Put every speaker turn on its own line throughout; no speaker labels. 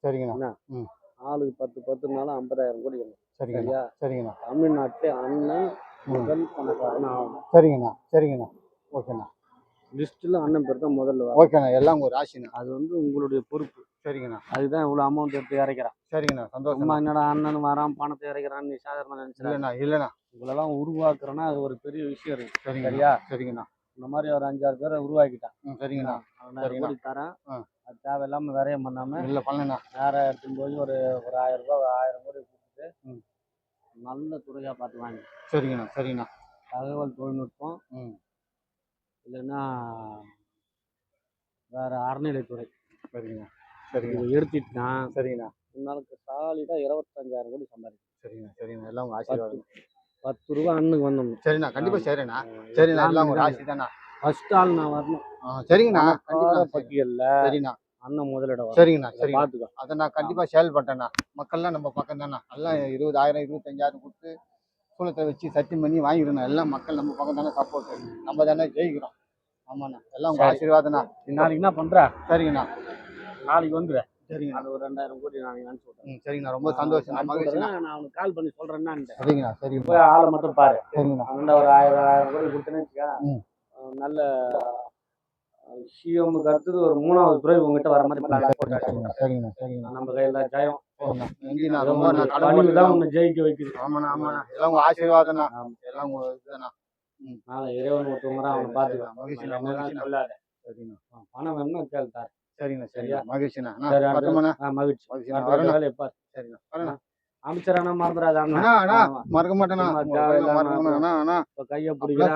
சரிங்கண்ணா.
என்ன
ம்.
ஆளுக்கு 10 50,000 கோடி வேணும்.
சரிங்கண்ணா.
சரியா?
சரிங்கண்ணா.
தமிழ்நாட்டிலே அண்ணன் முதல் பணக்காரன் ஆகணும்.
சரிங்கண்ணா. சரிங்கண்ணா. ஓகேண்ணா.
லிஸ்ட்டில் அண்ணன் பேர் தான் முதல்ல வரும்.
ஓகேண்ணா. எல்லாம் உங்கள் ராசிண்ணா.
அது உங்களுடைய பொறுப்பு.
சரிங்கண்ணா.
அதுதான் இவ்வளோ அமௌண்ட் எடுத்து இறக்கிறான்.
சரிங்கண்ணா. சந்தோஷம்.
அம்மா என்னடா அண்ணன் வரான் பணத்தை இறக்கிறான்னு நீ சாதாரணமாக நினச்சிடா.
இல்லைண்ணா. இல்லைண்ணா.
இவ்வளோலாம் உருவாக்குறேன்னா அது ஒரு பெரிய விஷயம் இருக்குது.
சரிங்க.
சரியா?
சரிங்கண்ணா.
இந்த மாதிரி ஒரு 5-6 பேரை உருவாக்கிட்டான்.
சரிங்கண்ணா.
அவன் கோடி தரேன். அது தேவையில்லாமல் விரையம் பண்ணாமல்
இல்லை பண்ணலண்ணா.
நேராக எடுத்துன்னு போய் ஒரு 1000 ரூபா 1000 கோடி கொடுத்துட்டு நல்ல துறையாக பார்த்து வாங்கி.
சரிங்கண்ணா. சரிங்கண்ணா.
தகவல் தொழில்நுட்பம் இல்லைன்னா வேற அறநிலைத்துறை.
சரிங்கண்ணா. சரிங்க.
இதை எடுத்துட்டுனா
சரிங்கண்ணா.
நாளுக்கு சாலிடாக 25,000 கோடி சம்பாதிக்கும்.
சரிங்கண்ணா. சரிங்கண்ணா. எல்லாம் உங்கள் ஆசீர்வாதம்.
10 ரூபா அண்ணுக்கு வந்துடணும்.
சரிண்ணா. கண்டிப்பாக சரிண்ணா. சரிண்ணா. எல்லாம் உங்கள் ராசி தாண்ணா.
ஃபர்ஸ்ட் ஆள் நான் வரணும்.
சரிங்கண்ணா.
பட்டியலில்
சரிண்ணா.
அண்ணன் முதலிடம்.
சரிங்கண்ணா. சரி
பார்த்துக்கோ.
அதை நான் கண்டிப்பாக செயல்பட்டேண்ணா. மக்கள்லாம் நம்ம பக்கம் தானே. எல்லாம் 20,000 25,000 கொடுத்து சூளத்தை வச்சு சத்தியம் பண்ணி வாங்கிடணும். எல்லாம் மக்கள் நம்ம பக்கம் தானே சப்போர்ட். நம்ம தானே ஜெயிக்கிறோம். ஆமாண்ணா. எல்லாம் உங்கள் ஆசீர்வாதண்ணா.
நாளைக்கு என்ன பண்ணுற?
சரிங்கண்ணா.
நாளைக்கு வந்துடு.
சரிங்கண்ணா.
அது ஒரு 2000 கோடி நாளைக்கு அனுப்பிச்சு விட்றேன்.
சரிங்கண்ணா. ரொம்ப சந்தோஷம்.
நான் அவனுக்கு கால் பண்ணி சொல்கிறேன்னா.
சரிங்கண்ணா. சரி
போய் ஆளை மட்டும் பாரு.
சரிங்கண்ணா.
ஒரு 1000 கோடி கொடுத்தேன்னு வச்சுக்கா. நல்ல சிஎம்முக்கு அடுத்தது ஒரு 3வது துறை உங்ககிட்ட வர மாதிரி பிளான் போட்டாங்க.
சரிங்கண்ணா. சரிங்கண்ணா.
நம்ம கையில் ஜெயம்.
ரொம்ப
உன்னை ஜெயிக்க வைக்குது.
ஆமாண்ணா. ஆமாண்ணா. எல்லாம் உங்கள் ஆசீர்வாதம்ண்ணா. எல்லாம் உங்கள் இதுதாண்ணா.
நாளை இறைவன் ஒருத்தவங்க அவனை பார்த்துக்கலாம்.
மகிழ்ச்சி.
சொல்லாத.
சரிங்கண்ணா.
பணம் வேணும்னா கேள்வி.
சரிங்கண்ணா. சரியா? மகிழ்ச்சிண்ணா.
மகிழ்ச்சி.
சரிங்கண்ணா. சரிண்ணா.
அமைச்சரானா மறந்துடாத.
மறக்க மாட்டேண்ணா.
கையை பிடிக்கிறா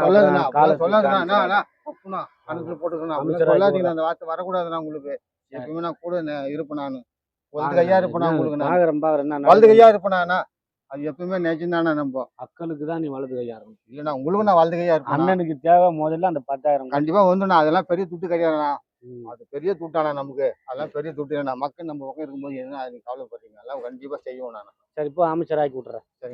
சொல்லாதீங்க. அந்த வார்த்தை வரக்கூடாதுண்ணா. உங்களுக்கு எப்பவுமே நான் கூட இருப்பேன். நான் வலது கையா இருப்பேன். உங்களுக்கு வலது கையா இருப்பேனா? அது எப்பவுமே நிஜம்தானே. நம்ம
அக்களுக்கு தான் நீ வலது கையா இருக்கும்.
இல்லைண்ணா. உங்களுக்கு நான் வலது கையா இருப்பேன்.
அண்ணனுக்கு தேவை முதல்ல அந்த 10,000
கண்டிப்பா வந்துண்ணா. அதெல்லாம் பெரிய துட்டு கிடையாதுண்ணா. அது பெரிய துட்டானா நமக்கு. அதெல்லாம் பெரிய துட்டு இல்லைண்ணா. மக்கள் நம்ம பக்கம் இருக்கும்போது என்ன அது கவலைப்படுறீங்க. எல்லாம் கண்டிப்பா செய்வோம். நான்
சரி இப்போ அமைச்சராக்கி விட்டுறேன்.
சரிங்க.